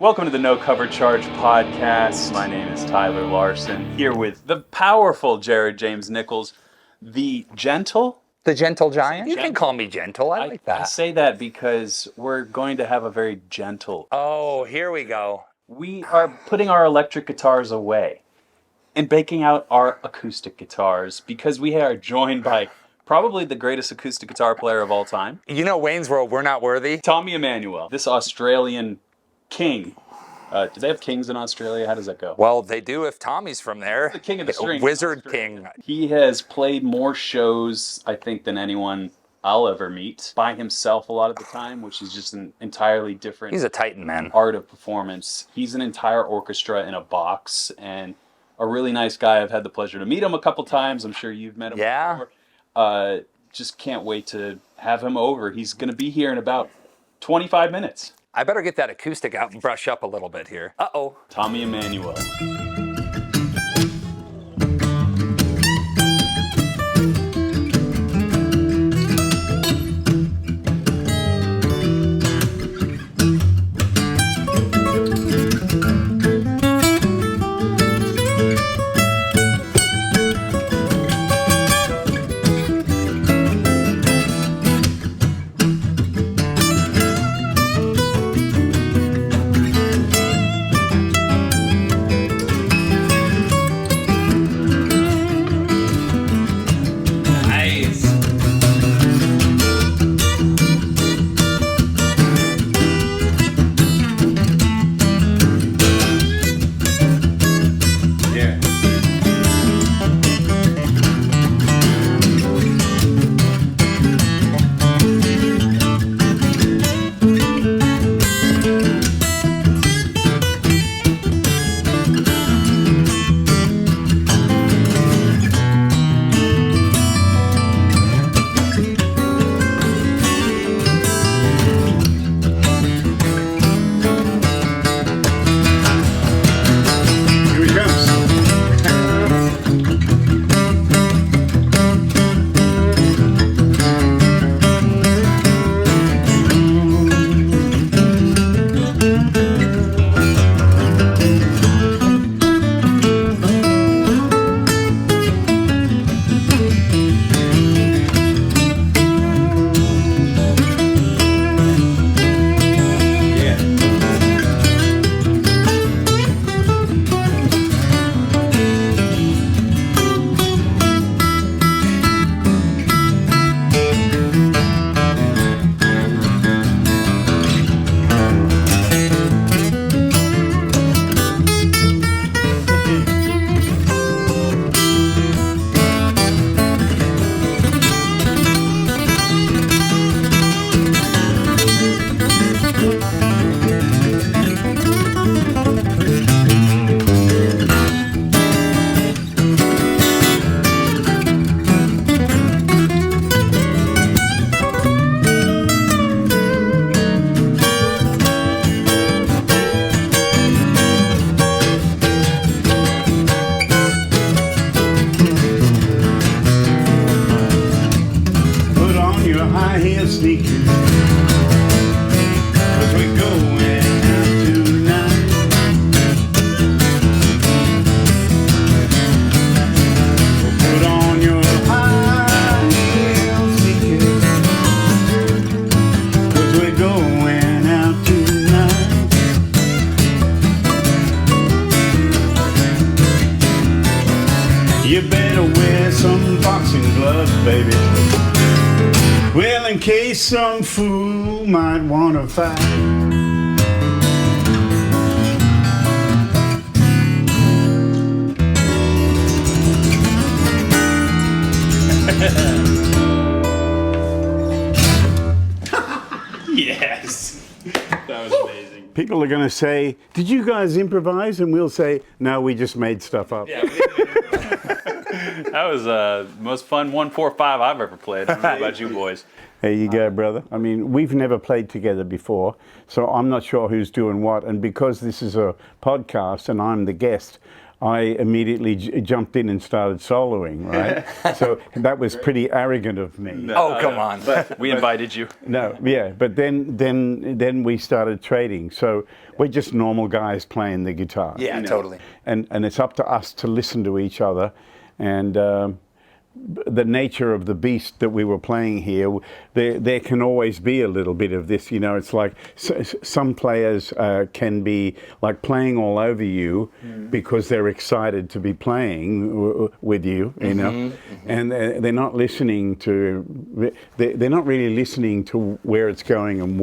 Welcome to the No Cover Charge podcast. My name is Tyler Larson, here with the powerful Jared James Nichols, the gentle. The gentle giant? You can call me gentle. I like that. I say that because we're going to have a very gentle. Oh, here we go. We are putting our electric guitars away and baking out our acoustic guitars because we are joined by probably the greatest acoustic guitar player of all time. You know Wayne's World, we're not worthy. Tommy Emmanuel, this Australian king. Do they have kings in Australia? How does that go? Well, they do if Tommy's from there. The king of the strings. Wizard King. He has played more shows, I think, than anyone I'll ever meet by himself a lot of the time, which is just an entirely different He's a titan, man. art of performance. He's an entire orchestra in a box and a really nice guy. I've had the pleasure to meet him a couple times. I'm sure you've met him before. Just can't wait to have him over. He's going to be here in about 25 minutes. I better get that acoustic out and brush up a little bit here. Uh-oh. Tommy Emmanuel. Some fool might want to fight. Yes. That was amazing. People are going to say, did you guys improvise? And we'll say, no, we just made stuff up. Yeah, that was the most fun 1-4-5 I've ever played. I don't know about you boys. There you go, brother. I mean, we've never played together before, so I'm not sure who's doing what. And because this is a podcast and I'm the guest, I immediately jumped in and started soloing, right? So that was pretty arrogant of me. Oh, come on. We invited you. No, yeah, but then we started trading. So we're just normal guys playing the guitar. Yeah, totally. And it's up to us to listen to each other, and the nature of the beast that we were playing here, there can always be a little bit of this, you know. It's like some players can be like playing all over you because they're excited to be playing with you, you know, and they're not listening to, they're not really listening to where it's going and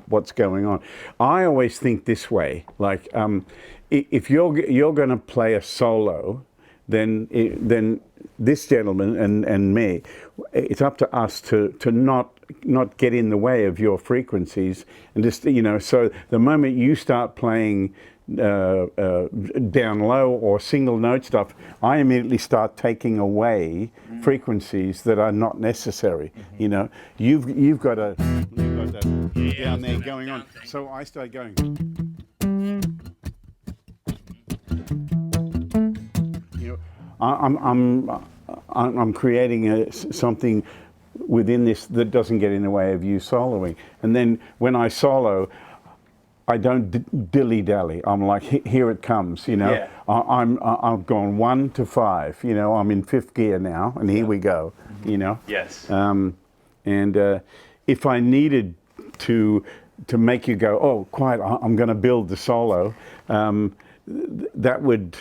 what's going on. I always think this way, like if you're going to play a solo, then this gentleman and me, it's up to us to not get in the way of your frequencies, and just, you know, so the moment you start playing down low or single note stuff, I immediately start taking away frequencies that are not necessary. You know, you've got that down there going on, so I start going. I'm creating something within this that doesn't get in the way of you soloing. And then when I solo, I don't dilly-dally. I'm like, here it comes, you know. Yeah. I've gone 1 to 5, you know. I'm in 5th gear now, and here we go, you know. Yes. And if I needed to make you go, oh, quiet, I'm going to build the solo, that would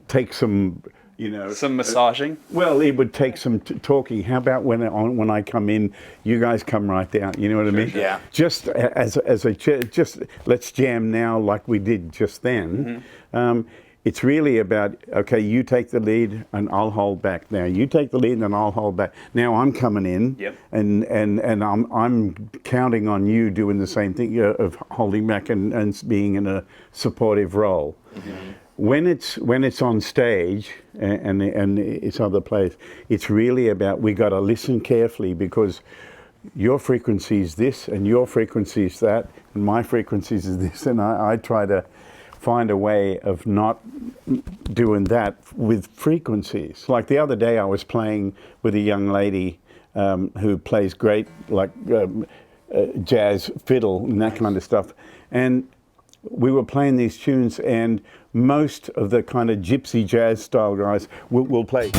take some, you know, Some massaging. Well, it would take some talking. How about when I come in, you guys come right down? You know what I mean? Sure. Yeah. Just as a just let's jam now like we did just then. It's really about, okay, you take the lead and I'll hold back. Now you take the lead and then I'll hold back. Now I'm coming in, Yep. and I'm counting on you doing the same thing of holding back and being in a supportive role. When it's on stage and it's other place, it's really about, we got to listen carefully, because your frequency is this and your frequency is that and my frequency is this, and I try to find a way of not doing that with frequencies. Like the other day I was playing with a young lady who plays great like jazz fiddle and that kind of stuff, and we were playing these tunes, and most of the kind of gypsy jazz style guys will play,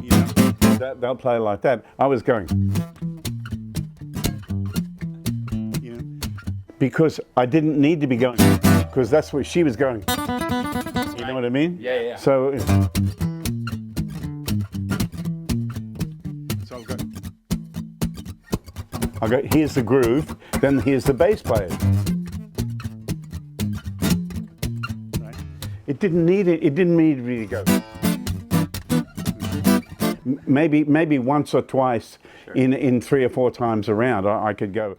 you know, they'll play like that. I was going, you know, because I didn't need to be going, because that's what she was going. You know what I mean? Yeah, yeah. So I'll go, here's the groove, then here's the bass player. Right? It didn't need it. It didn't need really go. Maybe once or twice, sure, in 3 or 4 times around, I could go.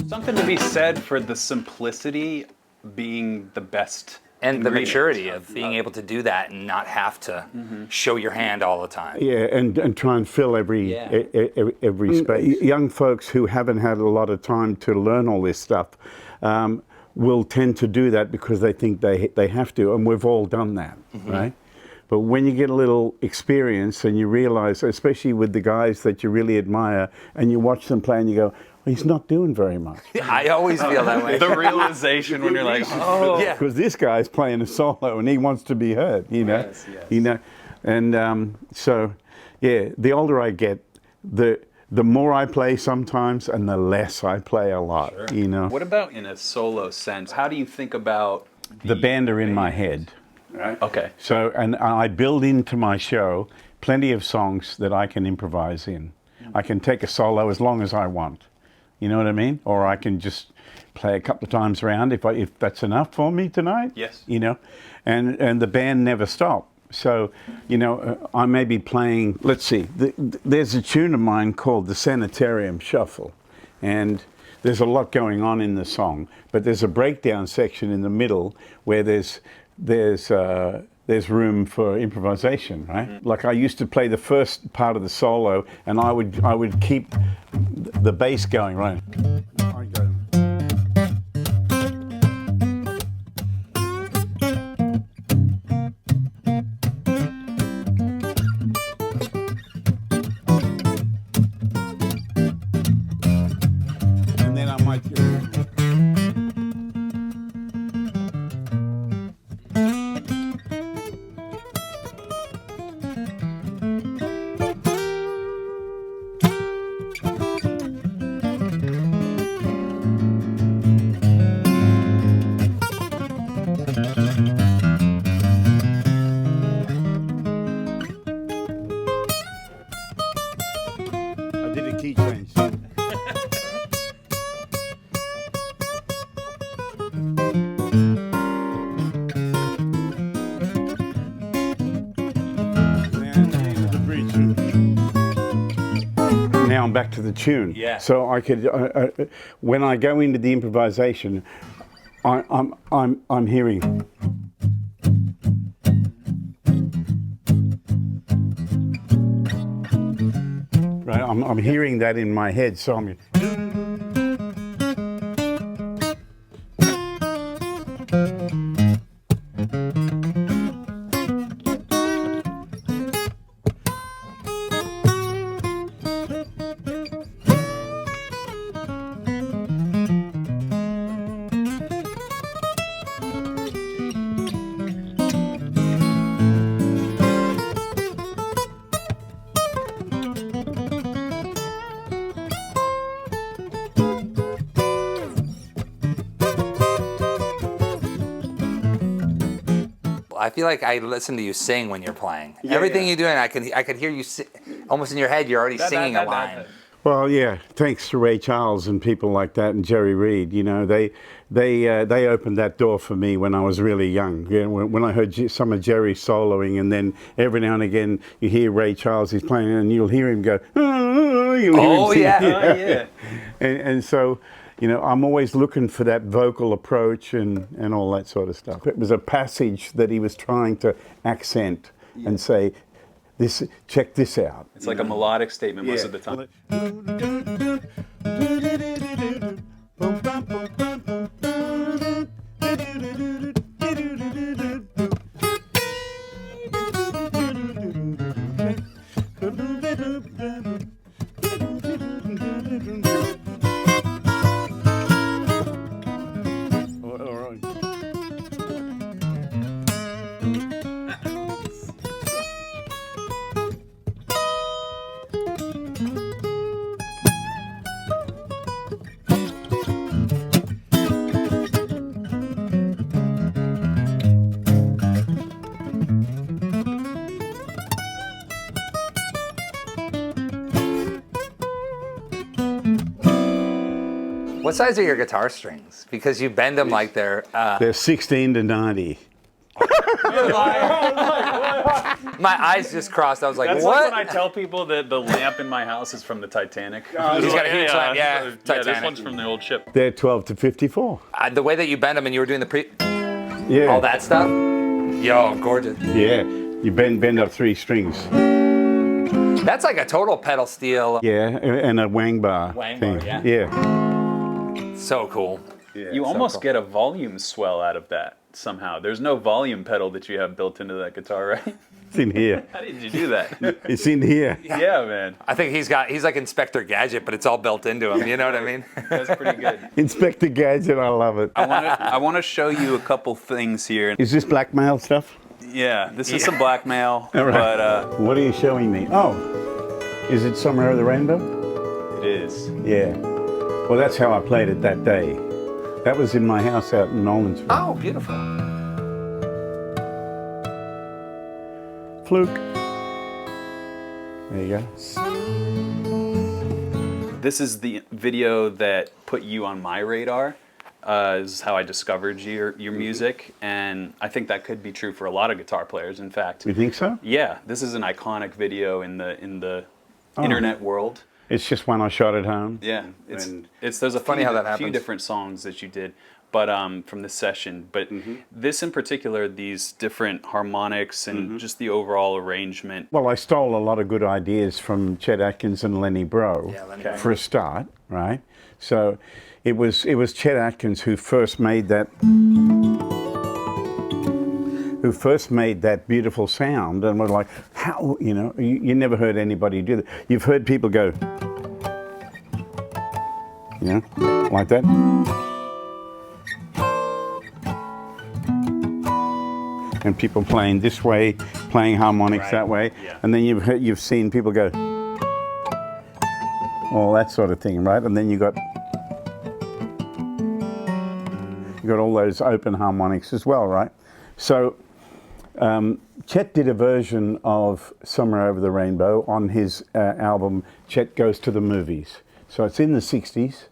Something to be said for the simplicity being the best. And the ingredient. maturity of being able to do that and not have to show your hand all the time. Yeah, and try and fill every space. Young folks who haven't had a lot of time to learn all this stuff will tend to do that because they think they have to, and we've all done that, right? But when you get a little experience and you realize, especially with the guys that you really admire, and you watch them play and you go, he's not doing very much. I always feel that way. The realization when you're like, oh, Yeah. Because this guy's playing a solo and he wants to be heard, you know. Yes, yes. You know, and so yeah, the older I get, the more I play sometimes, and the less I play a lot. Sure. You know. What about in a solo sense? How do you think about The band are in my head, right? Okay. So, and I build into my show plenty of songs that I can improvise in. I can take a solo as long as I want. You know what I mean? Or I can just play a couple of times around if that's enough for me tonight. Yes. You know, and the band never stop. So, you know, I may be playing. Let's see. There's a tune of mine called the Sanitarium Shuffle, and there's a lot going on in the song. But there's a breakdown section in the middle where there's room for improvisation, right? Like I used to play the first part of the solo, and I would keep the bass going, right? I go. my tune. I did a key change. Now I'm back to the tune. Yeah. So I could, when I go into the improvisation, I'm hearing. Right, I'm hearing that in my head, so I'm. I feel like I listen to you sing when you're playing. Everything you're doing, I could hear you almost in your head. You're already singing a line. Well, yeah, thanks to Ray Charles and people like that and Jerry Reed. You know, they opened that door for me when I was really young. You know, when I heard some of Jerry soloing, and then every now and again you hear Ray Charles, he's playing, and you'll hear him go, Oh, yeah. And so, you know, I'm always looking for that vocal approach and all that sort of stuff. It was a passage that he was trying to accent and say, "This, check this out." It's like a melodic statement most of the time. What size are your guitar strings? Because you bend them like they're... They're 16 to 90. My eyes just crossed. I was like, That's what? like when I tell people that the lamp in my house is from the Titanic. He's got a huge lamp. Yeah, This Titanic. one's from the old ship. They're 12 to 54. The way that you bend them and you were doing the Yeah. all that stuff. Yo, gorgeous. Yeah. You bend up 3 strings. That's like a total pedal steel. Yeah, and a wang bar. Wang thing. bar, yeah. Yeah. So cool. You almost get a volume swell out of that somehow. There's no volume pedal that you have built into that guitar, right? It's in here. How did you do that? It's in here. Yeah, man. I think he's like Inspector Gadget, but it's all built into him. You know what I mean? That's pretty good. Inspector Gadget, I love it. I want to show you a couple things here. Is this blackmail stuff? Yeah, this is some blackmail, All right. but What are you showing me? Oh, is it Somewhere Over the Rainbow? it is. Yeah. Well, that's how I played it that day. That was in my house out in Nolensville. Oh, beautiful. Fluke. There you go. This is the video that put you on my radar. This is how I discovered your music, and I think that could be true for a lot of guitar players. In fact, You think so? yeah, this is an iconic video in the internet world. It's just one I shot at home. Yeah, And- there's a funny few, how that few happens. different songs that you did, but from this session. But this in particular, these different harmonics and just the overall arrangement. Well, I stole a lot of good ideas from Chet Atkins and Lenny Bro Lenny for a start, right? So it was Chet Atkins who first made that beautiful sound, and we're like, how, you know, you never heard anybody do that. You've heard people go, you know, like that. And people playing this way, playing harmonics that way, and then you've seen people go, all that sort of thing, right? And then you got all those open harmonics as well, right? So Chet did a version of Somewhere Over the Rainbow on his album Chet Goes to the Movies. So it's in the 60s,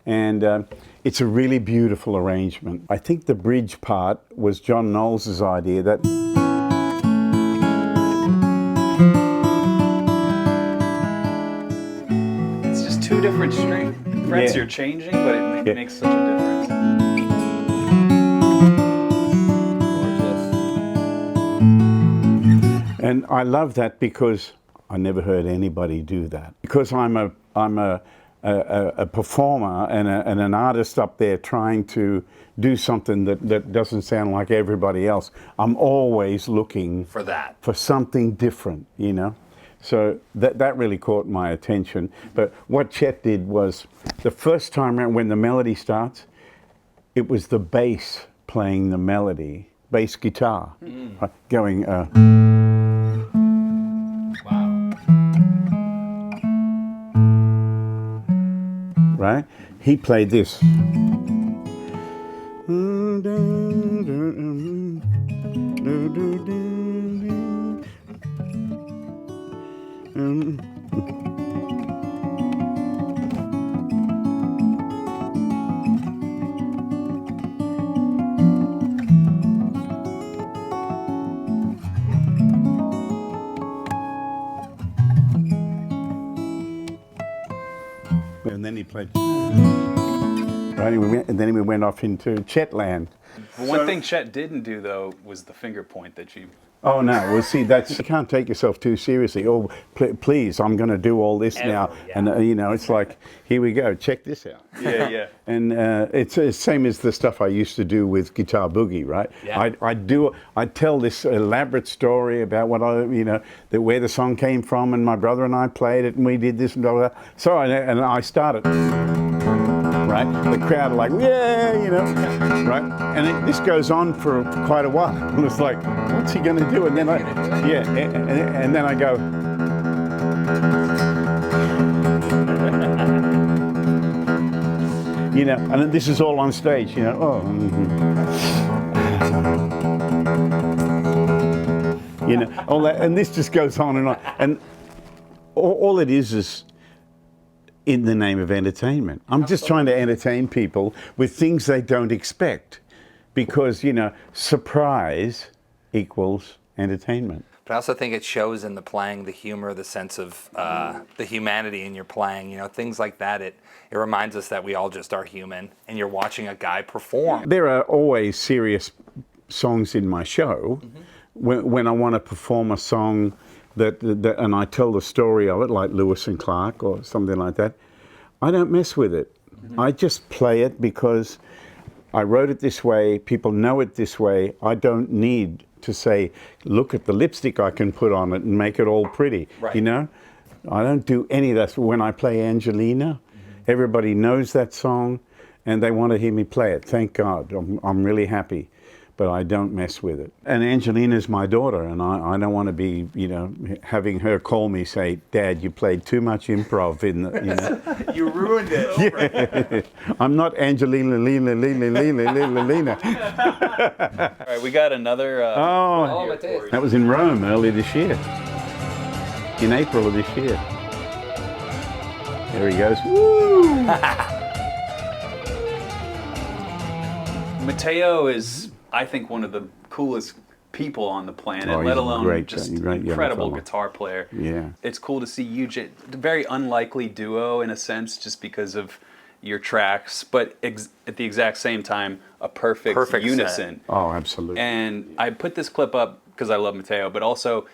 and it's a really beautiful arrangement. I think the bridge part was John Knowles' idea that it's just two different string frets you're changing, but it makes such a difference. And I love that because I never heard anybody do that. Because I'm a performer and an artist up there trying to do something that doesn't sound like everybody else. I'm always looking for that, for something different, you know. So that really caught my attention. But what Chet did was, the first time around when the melody starts, it was the bass playing the melody, bass guitar, going. Right? He played this. And then he played. Right, and then we went off into Chetland. One thing Chet didn't do, though, was the finger point that you... Oh, no. Well, see, you can't take yourself too seriously. Oh, please, I'm going to do all this now. Yeah. And, you know, it's like, here we go. Check this out. Yeah. And it's the same as the stuff I used to do with Guitar Boogie, right? Yeah. I'd tell this elaborate story about what where the song came from, and my brother and I played it, and we did this and blah, blah, blah. So, and I started... Right? The crowd are like, yeah, you know, right? And this goes on for quite a while. And it's like, what's he going to do? And then and then I go, you know, and then this is all on stage, you know, you know, all that, and this just goes on and on. And all it is in the name of entertainment. I'm just trying to entertain people with things they don't expect, because, you know, surprise equals entertainment. But I also think it shows in the playing, the humor, the sense of the humanity in your playing, you know, things like that. It reminds us that we all just are human, and you're watching a guy perform. There are always serious songs in my show. When I want to perform a song that and I tell the story of it, like Lewis and Clark or something like that, I don't mess with it. I just play it because I wrote it this way, people know it this way. I don't need to say, look at the lipstick I can put on it and make it all pretty, you know? I don't do any of that. When I play Angelina, everybody knows that song and they want to hear me play it. Thank God, I'm really happy. But I don't mess with it. And Angelina's my daughter, and I don't want to be, you know, having her call me, say, Dad, you played too much improv in the, you know. You ruined it. Yeah. I'm not Angelina, Lena. All right, we got another... that was in Rome earlier this year. In April of this year. There he goes. Woo! Matteo is... I think one of the coolest people on the planet, let alone just incredible guitar player. Yeah. It's cool to see you, a very unlikely duo in a sense, just because of your tracks, but at the exact same time, a perfect unison. Set. Oh, absolutely. And I put this clip up because I love Matteo, but also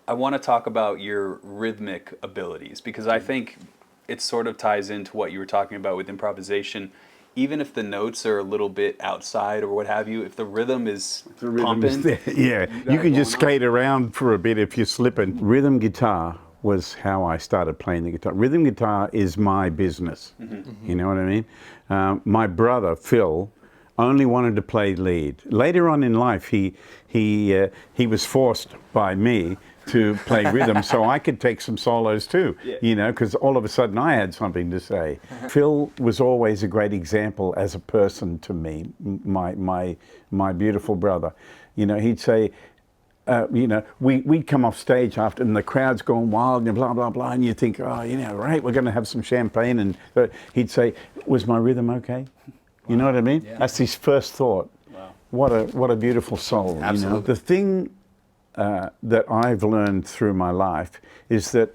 I want to talk about your rhythmic abilities, because I think it sort of ties into what you were talking about with improvisation. Even if the notes are a little bit outside or what have you, if the rhythm is pumping, you can just skate around for a bit if you're slipping. Rhythm guitar was how I started playing the guitar. Rhythm guitar is my business. You know what I mean? My brother, Phil, only wanted to play lead. Later on in life, he was forced by me to play rhythm so I could take some solos too, you know, because all of a sudden I had something to say. Phil was always a great example as a person to me, my beautiful brother. You know, he'd say, you know, we'd come off stage after, and the crowd's going wild and blah, blah, blah, and you think, oh, you know, right, we're going to have some champagne, and he'd say, was my rhythm okay? You know what I mean? Yeah. That's his first thought. Wow. What a beautiful soul. Absolutely. You know? The thing that I've learned through my life is that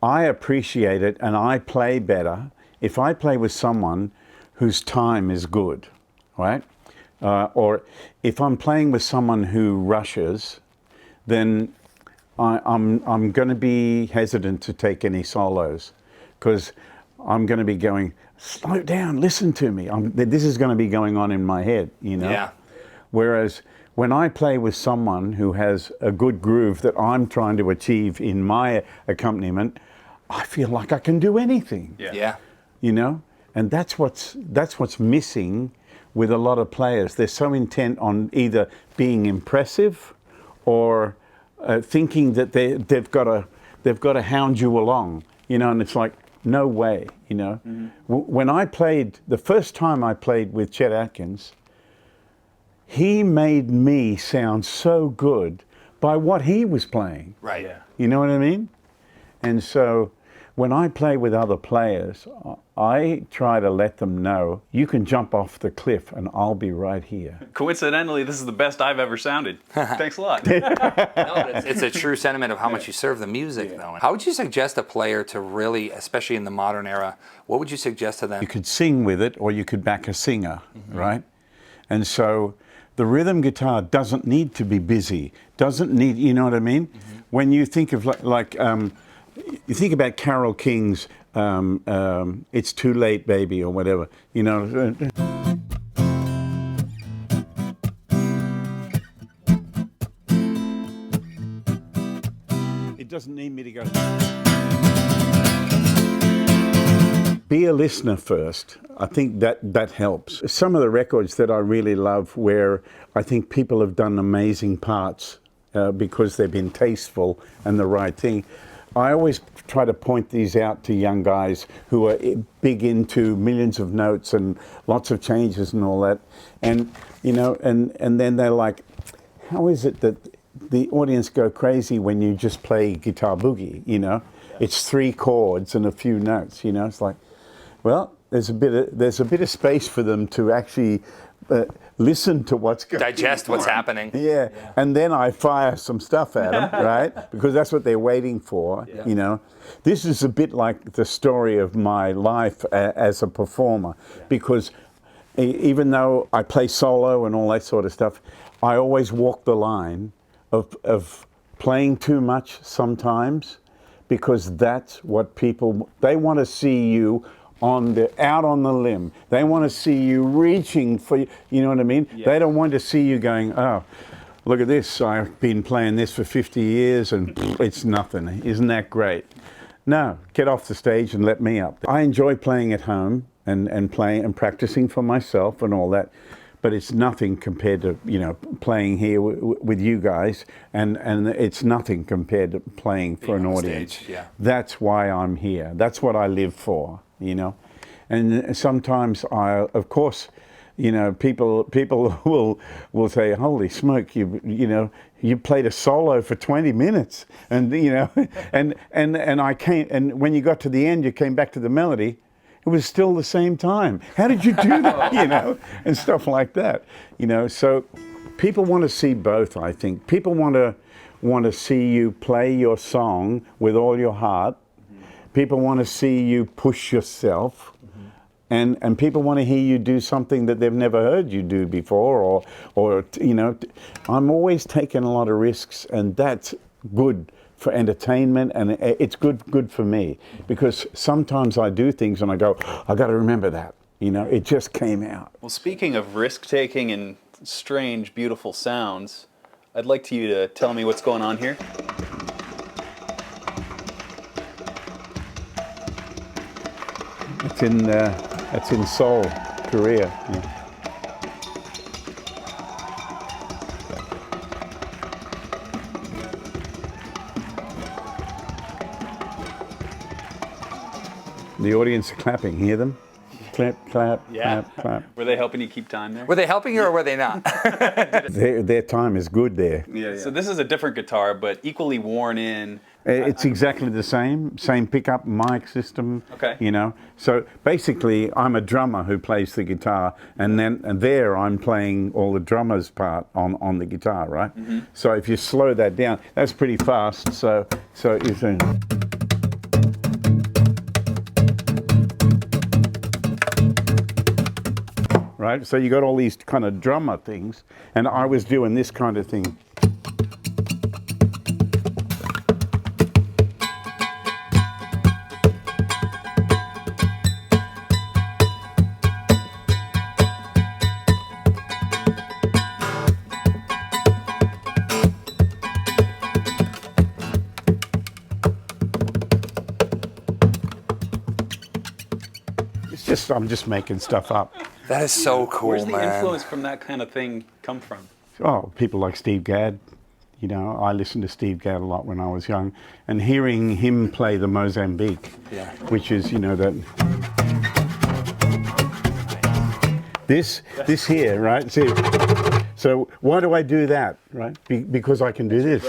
I appreciate it and I play better if I play with someone whose time is good, right? Or if I'm playing with someone who rushes, then I'm going to be hesitant to take any solos, because I'm going to be going, slow down, listen to me. This is going to be going on in my head, you know? Yeah. Whereas when I play with someone who has a good groove that I'm trying to achieve in my accompaniment, I feel like I can do anything. Yeah. You know? And that's what's missing with a lot of players. They're so intent on either being impressive or thinking that they've got to hound you along, you know, and it's like, no way, you know. Mm-hmm. When I played, the first time I played with Chet Atkins, he made me sound so good by what he was playing. Right. Yeah. You know what I mean? And so when I play with other players, I try to let them know, you can jump off the cliff and I'll be right here. Coincidentally, this is the best I've ever sounded. Thanks a lot. No, but it's a true sentiment of how much you serve the music, though. How would you suggest a player to really, especially in the modern era, what would you suggest to them? You could sing with it, or you could back a singer, right? And so the rhythm guitar doesn't need to be busy, doesn't need, you know what I mean? When you think of you think about Carole King's It's Too Late, Baby, or whatever, you know. It doesn't need me to go. Be a listener first. I think that helps. Some of the records that I really love where I think people have done amazing parts because they've been tasteful and the right thing. I always try to point these out to young guys who are big into millions of notes and lots of changes and all that. And, you know, and then they're like, how is it that the audience go crazy when you just play guitar boogie, you know? It's 3 chords and a few notes, you know? It's like, well, there's a bit of space for them to actually listen to what's going on. Digest what's happening. Yeah, and then I fire some stuff at them, right? Because that's what they're waiting for, you know. This is a bit like the story of my life as a performer, because even though I play solo and all that sort of stuff, I always walk the line of playing too much sometimes, because that's what people, they want to see you out on the limb. They want to see you reaching for, you know what I mean? Yeah. They don't want to see you going, oh, look at this, I've been playing this for 50 years and it's nothing. Isn't that great? No, get off the stage and let me up. I enjoy playing at home and playing and practicing for myself and all that, but it's nothing compared to, you know, playing here with you guys, and it's nothing compared to playing for an audience. Stage, yeah. That's why I'm here. That's what I live for. You know, and sometimes of course, you know, people will say, "Holy smoke, you played a solo for 20 minutes," and you know, and I came, and when you got to the end, you came back to the melody, it was still the same time. How did you do that? You know, and stuff like that. You know, so people want to see both. I think people want to see you play your song with all your heart. People want to see you push yourself, and people want to hear you do something that they've never heard you do before, or you know, I'm always taking a lot of risks, and that's good for entertainment, and it's good for me, because sometimes I do things and I go, I got to remember that, you know, it just came out. Well, speaking of risk taking and strange, beautiful sounds, I'd like you to tell me what's going on here. That's in Seoul, Korea. Yeah. The audience are clapping. Hear them? Clap, clap, clap, clap. Were they helping you keep time there? Were they helping you or were they not? Their time is good there. Yeah. So this is a different guitar, but equally worn in. It's exactly the same pickup, mic system. Okay. You know, so basically, I'm a drummer who plays the guitar, and there I'm playing all the drummer's part on the guitar, right? Mm-hmm. So if you slow that down, that's pretty fast. So it's a. Right, so you got all these kind of drummer things, and I was doing this kind of thing. I'm just making stuff up. That is so cool, Where's the man. influence from that kind of thing come from? Oh, people like Steve Gadd. You know, I listened to Steve Gadd a lot when I was young, and hearing him play the Mozambique, which is, you know, that. This here, right? See, so why do I do that, right? Because I can do this.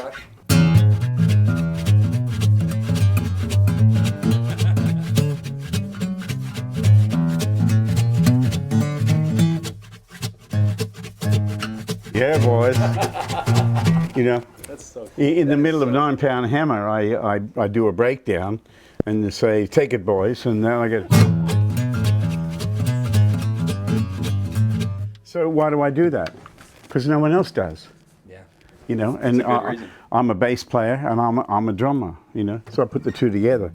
Yeah, boys. You know, that's so cool. In the middle of 9 Pound Hammer, I do a breakdown and say, "Take it, boys," and then I get. So why do I do that? Because no one else does. Yeah. You know, and I'm a bass player and I'm a drummer. You know, so I put the two together.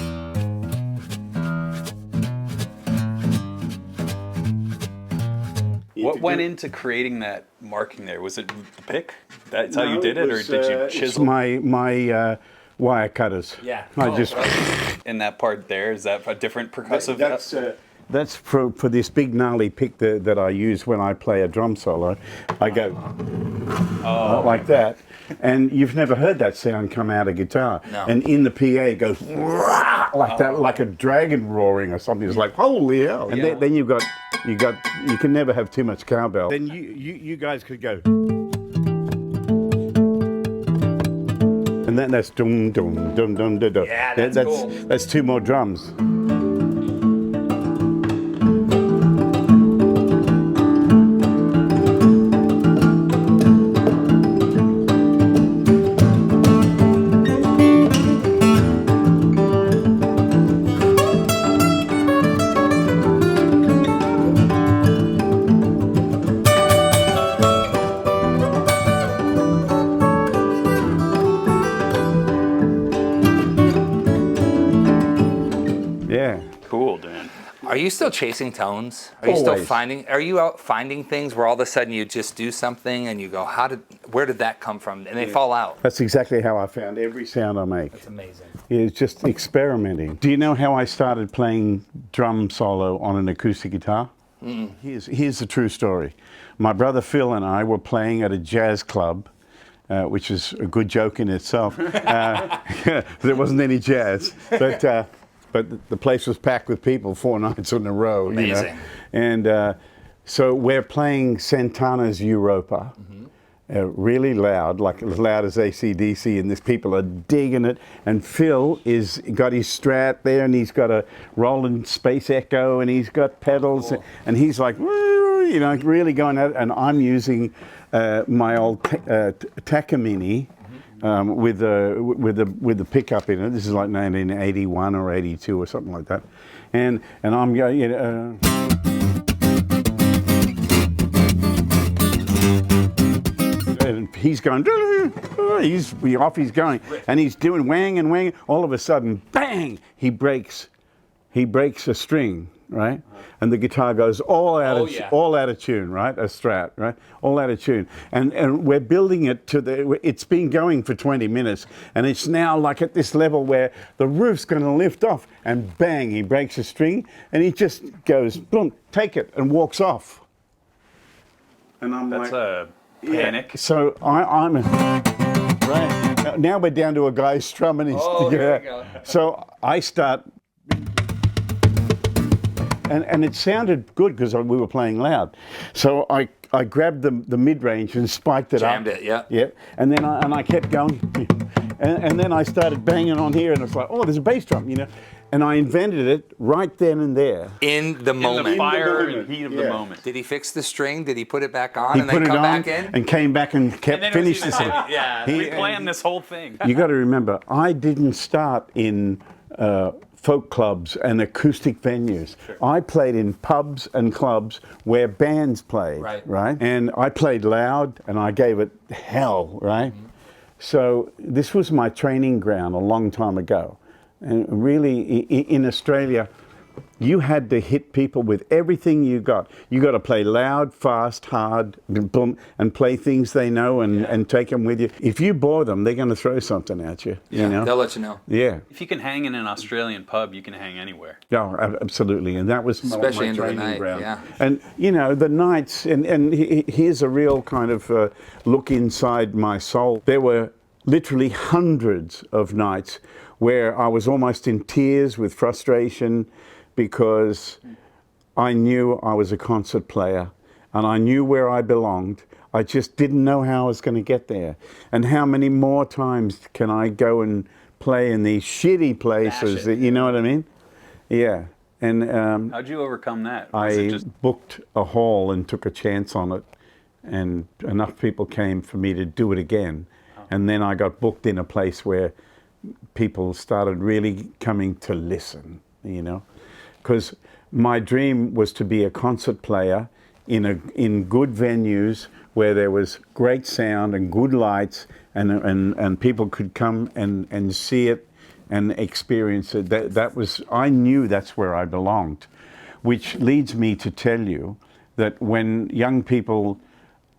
What went into creating that marking there? Was it the pick? That's how you did it, or did you chisel? It's my wire cutters. Yeah. I just. In that part there, is that a different percussive? That's for this big gnarly pick that I use when I play a drum solo. I go like that, and you've never heard that sound come out of guitar. No. And in the PA it goes like that, like a dragon roaring or something. It's like holy hell! And then you can never have too much cowbell. Then you guys could go. And then that's dum dum dum dum dum dum. Yeah, that's cool. That's two more drums. Cool, Dan. Are you still chasing tones? Are you still Always. Are you out finding things where all of a sudden you just do something and you go, where did that come from? And they fall out. That's exactly how I found every sound I make. That's amazing. It's just experimenting. Do you know how I started playing drum solo on an acoustic guitar? Here's the true story. My brother Phil and I were playing at a jazz club, which is a good joke in itself. There wasn't any jazz, but the place was packed with people 4 nights in a row. Amazing. You know? And so we're playing Santana's Europa, really loud, like as loud as AC/DC, and these people are digging it. And Phil is got his Strat there, and he's got a Roland Space Echo, and he's got pedals, and he's like, woo, you know, really going at it. And I'm using my old Takamine. With the pickup in it. This is like 1981 or 82 or something like that, and I'm going. You know, and he's going. He's off. He's going, and he's doing wang and wang. All of a sudden, bang! He breaks he breaks a string, right? And the guitar goes all out of tune, right? A strat, right? All out of tune. And we're building it it's been going for 20 minutes, and it's now like at this level where the roof's going to lift off, and bang, he breaks a string, and he just goes, boom, take it, and walks off. And I'm That's a panic. So I'm right. Now we're down to a guy strumming his there we go. So I start, and it sounded good because we were playing loud. So I grabbed the mid-range and spiked it Jammed up. it, yeah. Yeah. And then I kept going. And then I started banging on here, and it's like, oh, there's a bass drum, you know. And I invented it right then and there. In the moment. In the fire moment. and heat of Yeah. the moment. Did he fix the string? Did he put it back on He and put then it come on back in? and came back and kept finished the song. Yeah, we planned this whole thing. You got to remember, I didn't start in folk clubs and acoustic venues. Sure. I played in pubs and clubs where bands played, right? And I played loud, and I gave it hell, right? Mm-hmm. So this was my training ground a long time ago. And really, in Australia, you had to hit people with everything you got. You got to play loud, fast, hard, boom, and play things they know and take them with you. If you bore them, they're going to throw something at you. Yeah, you know? they'll let you know. Yeah. If you can hang in an Australian pub, you can hang anywhere. Yeah, absolutely. And that was Especially my into the training night, ground. yeah. And, you know, the nights, and here's a real kind of look inside my soul. There were literally hundreds of nights where I was almost in tears with frustration because I knew I was a concert player and I knew where I belonged. I just didn't know how I was going to get there. And how many more times can I go and play in these shitty places? You know what I mean? Yeah. And how'd you overcome that? I booked a hall and took a chance on it, and enough people came for me to do it again. And then I got booked in a place where people started really coming to listen, you know, because my dream was to be a concert player in good venues where there was great sound and good lights, and people could come and see it and experience it. That was, I knew that's where I belonged, which leads me to tell you that when young people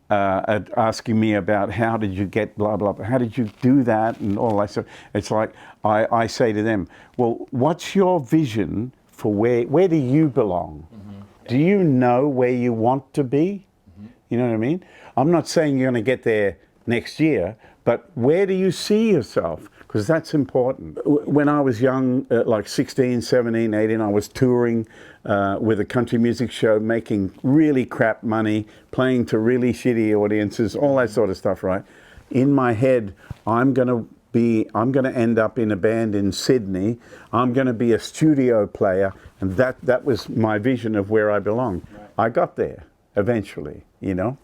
asking me about how did you get blah, blah, blah, how did you do that and all that stuff, it's like I say to them, well, what's your vision for where do you belong? Mm-hmm. Do you know where you want to be? Mm-hmm. You know what I mean? I'm not saying you're going to get there next year, but where do you see yourself? Because that's important. When I was young, like 16, 17, 18, I was touring with a country music show, making really crap money, playing to really shitty audiences, all that sort of stuff, right? In my head, I'm going to end up in a band in Sydney. I'm going to be a studio player, and that was my vision of where I belonged. Right. I got there eventually, you know?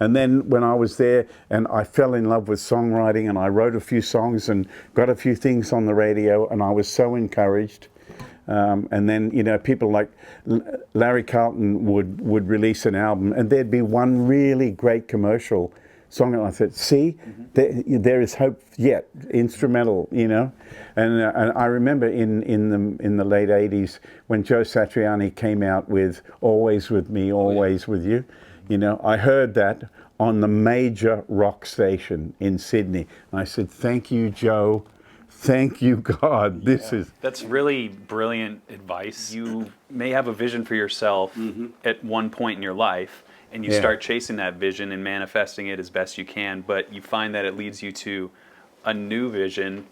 And then when I was there and I fell in love with songwriting and I wrote a few songs and got a few things on the radio, and I was so encouraged. And then, you know, people like Larry Carlton would release an album and there'd be one really great commercial song, and I said, see, there is hope yet, instrumental, you know. And I remember in the late 80s when Joe Satriani came out with Always With Me, Always With You. You know, I heard that on the major rock station in Sydney. And I said, thank you, Joe. Thank you, God. That's really brilliant advice. You may have a vision for yourself at one point in your life, and you start chasing that vision and manifesting it as best you can, but you find that it leads you to a new vision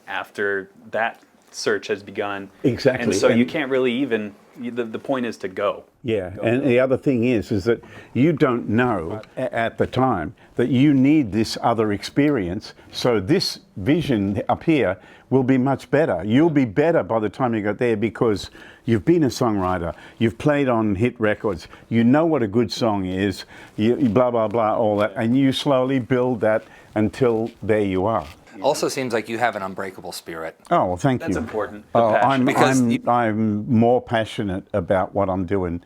after that search has begun. Exactly. And so you can't really even, the point is to go. Yeah, and the other thing is that you don't know at the time that you need this other experience, so this vision up here will be much better. You'll be better by the time you get there because you've been a songwriter, you've played on hit records, you know what a good song is, you blah, blah, blah, all that, and you slowly build that until there you are. Also seems like you have an unbreakable spirit. Oh, well, thank you. That's important. I'm more passionate about what I'm doing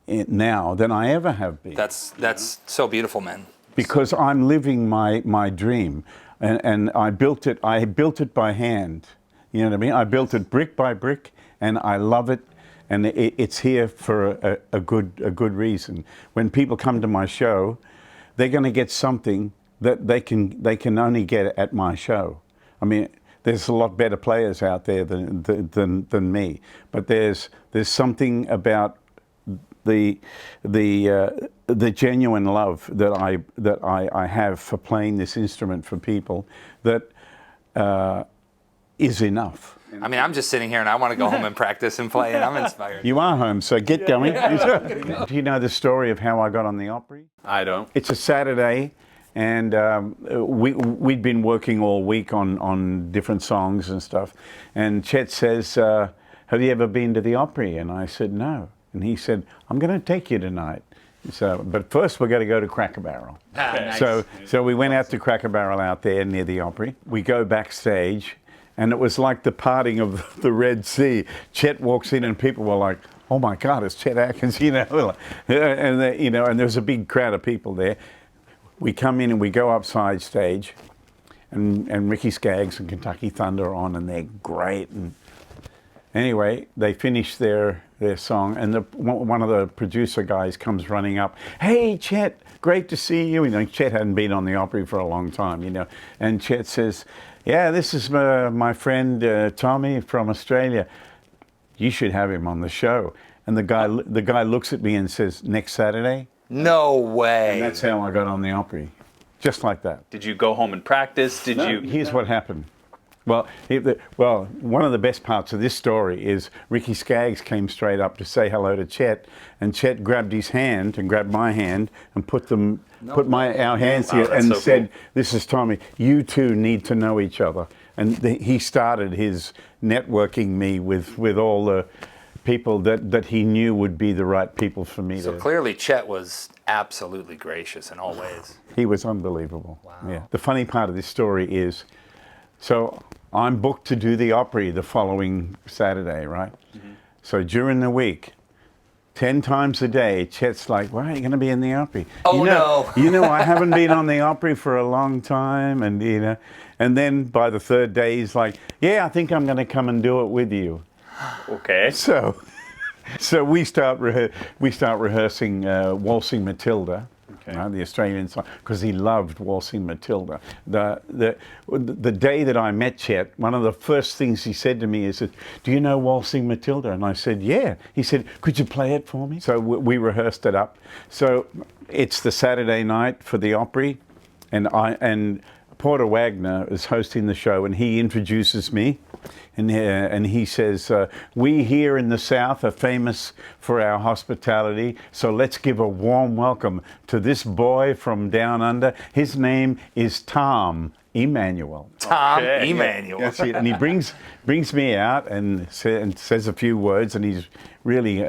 now than I ever have been. That's so beautiful, man. Because I'm living my dream, and I built it by hand. You know what I mean? I built it brick by brick, and I love it. And it's here for a good reason. When people come to my show, they're going to get something that they can only get at my show. I mean, there's a lot better players out there than me, but there's something about the genuine love that I have for playing this instrument for people that is enough. I mean, I'm just sitting here and I want to go home and practice and play, and I'm inspired. You are home, so get going. Do you know the story of how I got on the Opry? I don't. It's a Saturday, and we'd been working all week on different songs and stuff. And Chet says, have you ever been to the Opry? And I said, no. And he said, I'm going to take you tonight. So, but first we're going to go to Cracker Barrel. Nice. So we went out to Cracker Barrel out there near the Opry. We go backstage. And it was like the parting of the Red Sea. Chet walks in, and people were like, "Oh my God, it's Chet Atkins!" And there's a big crowd of people there. We come in and we go upside stage, and Ricky Skaggs and Kentucky Thunder are on, and they're great. And anyway, they finish their song, and one of the producer guys comes running up. "Hey, Chet, great to see you." Chet hadn't been on the Opry for a long time, And Chet says, "Yeah, this is my friend Tommy from Australia. You should have him on the show." And the guy looks at me and says, "Next Saturday?" No way. And that's how I got on the Opry, just like that. Did you go home and practice? Here's what happened. Well, one of the best parts of this story is Ricky Skaggs came straight up to say hello to Chet, and Chet grabbed his hand and grabbed my hand and put our hands together and said, cool. "This is Tommy. You two need to know each other." And he started his networking me with all the people that he knew would be the right people for me. So clearly Chet was absolutely gracious in all ways. He was unbelievable. Wow. Yeah. The funny part of this story is, so I'm booked to do the Opry the following Saturday, right? Mm-hmm. So during the week, 10 times a day, Chet's like, "Well, are you going to be in the Opry?" Oh, no. I haven't been on the Opry for a long time. And then by the third day, he's like, "Yeah, I think I'm going to come and do it with you." Okay. So we start rehearsing Waltzing Matilda. Okay. The Australian song, because he loved Waltzing Matilda. The day that I met Chet, one of the first things he said to me is, "Do you know Waltzing Matilda?" And I said, "Yeah." He said, "Could you play it for me?" So we rehearsed it up. So it's the Saturday night for the Opry, and Porter Wagner is hosting the show, and he introduces me. And he says, "We here in the South are famous for our hospitality, so let's give a warm welcome to this boy from down under. His name is Tom Emmanuel." Tom Emmanuel. That's it. And he brings me out and says a few words, and he's really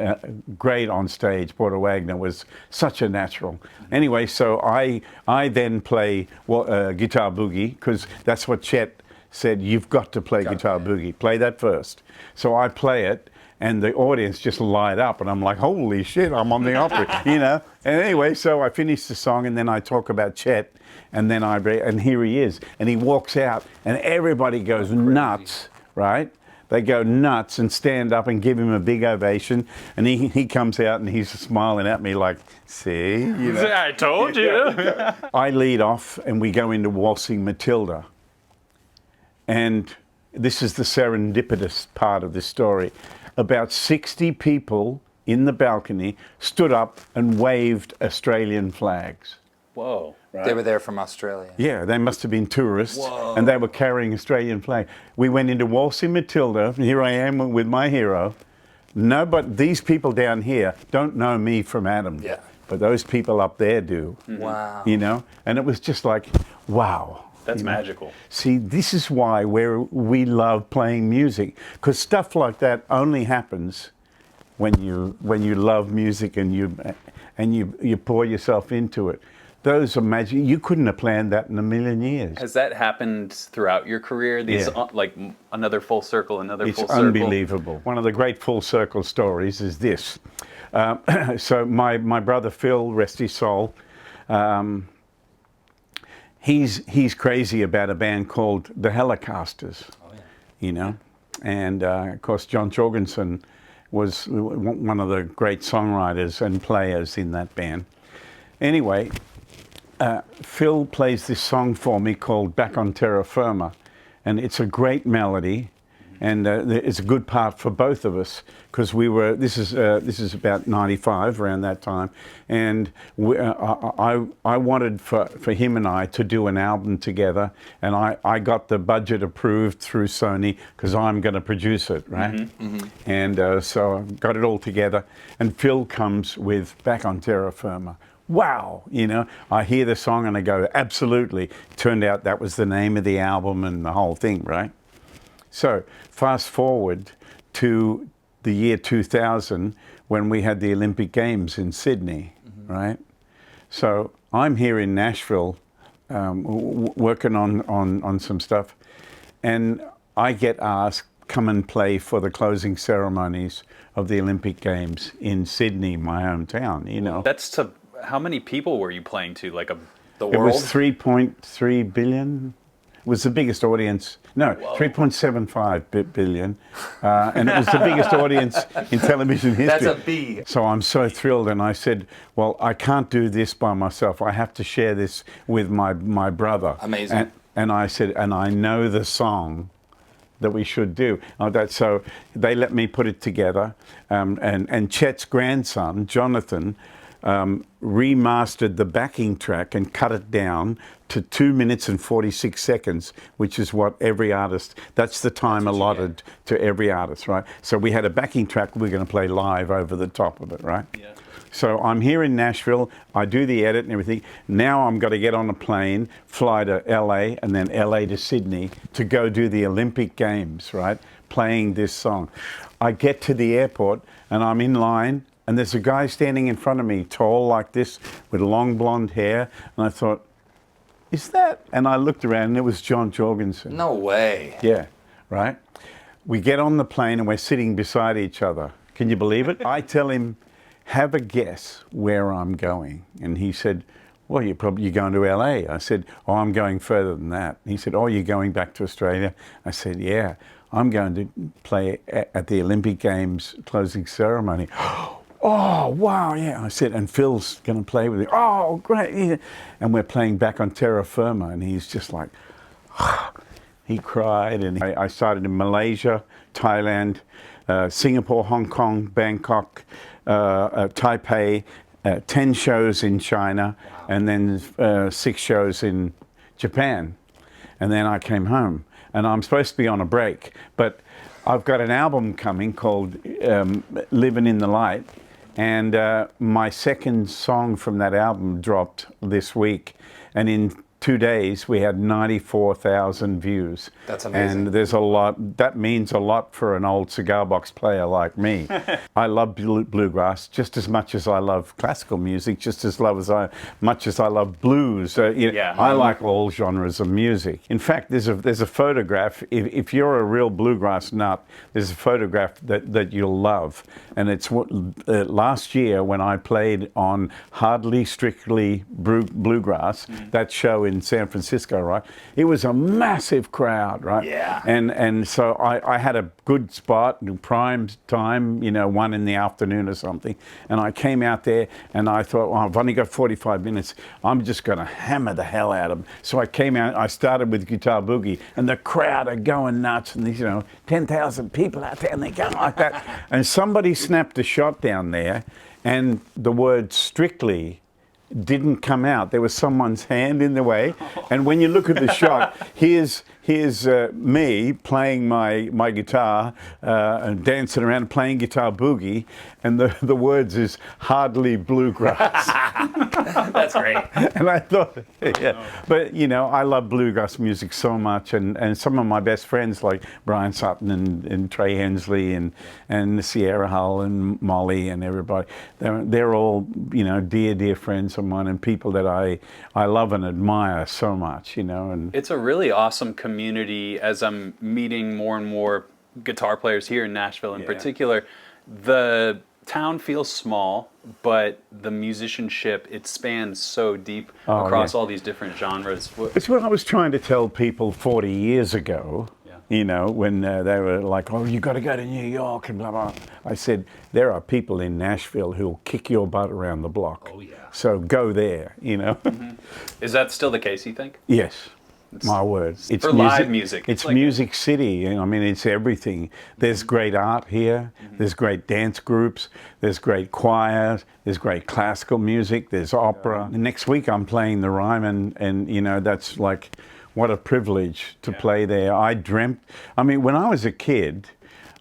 great on stage. Porter Wagner was such a natural. Anyway, so I then play guitar boogie, because that's what Chet said, "You've got to play guitar boogie. Play that first." So I play it, and the audience just light up, and I'm like, "Holy shit, I'm on the Opry," And anyway, so I finish the song, and then I talk about Chet, and then and here he is, and he walks out, and everybody goes nuts, right? They go nuts and stand up and give him a big ovation, and he comes out and he's smiling at me like, "See, I told you." I lead off, and we go into Waltzing Matilda. And this is the serendipitous part of this story. About 60 people in the balcony stood up and waved Australian flags. Whoa. Right? They were there from Australia. Yeah, they must have been tourists. Whoa. And they were carrying Australian flag. We went into Waltzing Matilda, and here I am with my hero. No, but these people down here don't know me from Adam. Yeah. But those people up there do. Wow. And it was just like, wow. That's magical. See, this is why we love playing music, because stuff like that only happens when you love music and you pour yourself into it. Those are magic. You couldn't have planned that in a million years. Has that happened throughout your career? These like another full circle, full circle. It's unbelievable. One of the great full circle stories is this. So my brother Phil, rest his soul. He's crazy about a band called the Helicasters, And of course, John Jorgensen was one of the great songwriters and players in that band. Anyway, Phil plays this song for me called Back on Terra Firma, and it's a great melody, and it's a good part for both of us, because this is about 95, around that time, and I wanted for him and I to do an album together, and I got the budget approved through Sony, because I'm going to produce it, right? And so I got it all together, and Phil comes with Back on Terra Firma. Wow, you know, I hear the song and I go, absolutely. Turned out that was the name of the album and the whole thing, right? So fast forward to the year 2000, when we had the Olympic Games in Sydney, right? So I'm here in Nashville working on some stuff, and I get asked, come and play for the closing ceremonies of the Olympic Games in Sydney, my hometown, you know. That's to, how many people were you playing to? Like the world? It was 3.3 billion. It was the biggest audience. No, 3.75 billion. And it was the biggest audience in television history. That's a B. So I'm so thrilled. And I said, well, I can't do this by myself. I have to share this with my brother. Amazing. And I said, and I know the song that we should do. So they let me put it together. And Chet's grandson, Jonathan, remastered the backing track and cut it down to 2 minutes and 46 seconds, which is what every artist, that's the time allotted to every artist, right? So we had a backing track we're going to play live over the top of it, right? Yeah. So I'm here in Nashville, I do the edit and everything. Now I'm got to get on a plane, fly to LA, and then LA to Sydney to go do the Olympic Games, right? Playing this song. I get to the airport and I'm in line, and there's a guy standing in front of me, tall like this, with long blonde hair. And I thought, is that? And I looked around and it was John Jorgensen. No way. Yeah, right? We get on the plane and we're sitting beside each other. Can you believe it? I tell him, have a guess where I'm going. And he said, well, you're going to LA. I said, oh, I'm going further than that. He said, oh, you're going back to Australia? I said, yeah, I'm going to play at the Olympic Games closing ceremony. Oh, wow, yeah. I said, and Phil's going to play with me. Oh, great. Yeah. And we're playing Back on Terra Firma, and he's just like, he cried. And I started in Malaysia, Thailand, Singapore, Hong Kong, Bangkok, Taipei, 10 shows in China, and then 6 shows in Japan. And then I came home, and I'm supposed to be on a break, but I've got an album coming called Living in the Light. And my second song from that album dropped this week. And in 2 days, we had 94,000 views. That's amazing. And there's a lot, that means a lot for an old cigar box player like me. I love bluegrass just as much as I love classical music, just as much as I love blues. I like all genres of music. In fact, there's a photograph, if you're a real bluegrass nut, there's a photograph that you'll love. And it's last year when I played on Hardly Strictly Bluegrass, that show in San Francisco, right? It was a massive crowd, right? Yeah. And so I had a good spot, prime time, 1 in the afternoon or something. And I came out there and I thought, well, I've only got 45 minutes. I'm just going to hammer the hell out of them. So I came out, I started with Guitar Boogie, and the crowd are going nuts, and these, 10,000 people out there, and they're going like that. And somebody snapped a shot down there, and the word Strictly didn't come out. There was someone's hand in the way. And when you look at the shot, here's me playing my guitar and dancing around playing Guitar Boogie, and the words is Hardly Bluegrass. That's great. And I thought, yeah. But, I love bluegrass music so much, and some of my best friends like Brian Sutton and Trey Hensley and Sierra Hull and Molly and everybody, they're all, dear friends of mine and people that I love and admire so much, and it's a really awesome community. As I'm meeting more and more guitar players here in Nashville in particular, the town feels small, but the musicianship, it spans so deep across all these different genres. It's what I was trying to tell people 40 years ago. you know, when they were like, oh, you got to go to New York and blah, blah. I said, there are people in Nashville who'll kick your butt around the block. Oh, yeah. So go there, you know. Is that still the case, you think? Yes. My word. It's for live music. It's like Music City. I mean, it's everything. There's great art here. There's great dance groups. There's great choirs. There's great classical music. There's opera. Next week I'm playing the Ryman, and you know, that's like, what a privilege to play there. I mean, when I was a kid,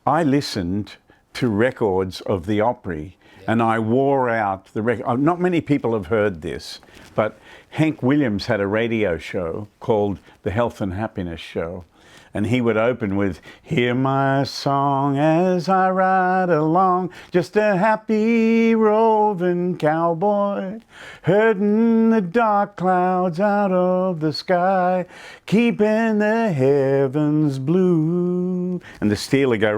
I listened to records of the Opry, and I wore out the record. Not many people have heard this, but Hank Williams had a radio show called The Health and Happiness Show. And he would open with, hear my song as I ride along, just a happy roving cowboy, herding the dark clouds out of the sky, keeping the heavens blue. And the Steeler go,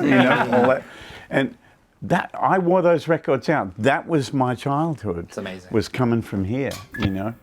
you know, all that. And that, I wore those records out. That was my childhood. It's amazing. Was coming from here, you know.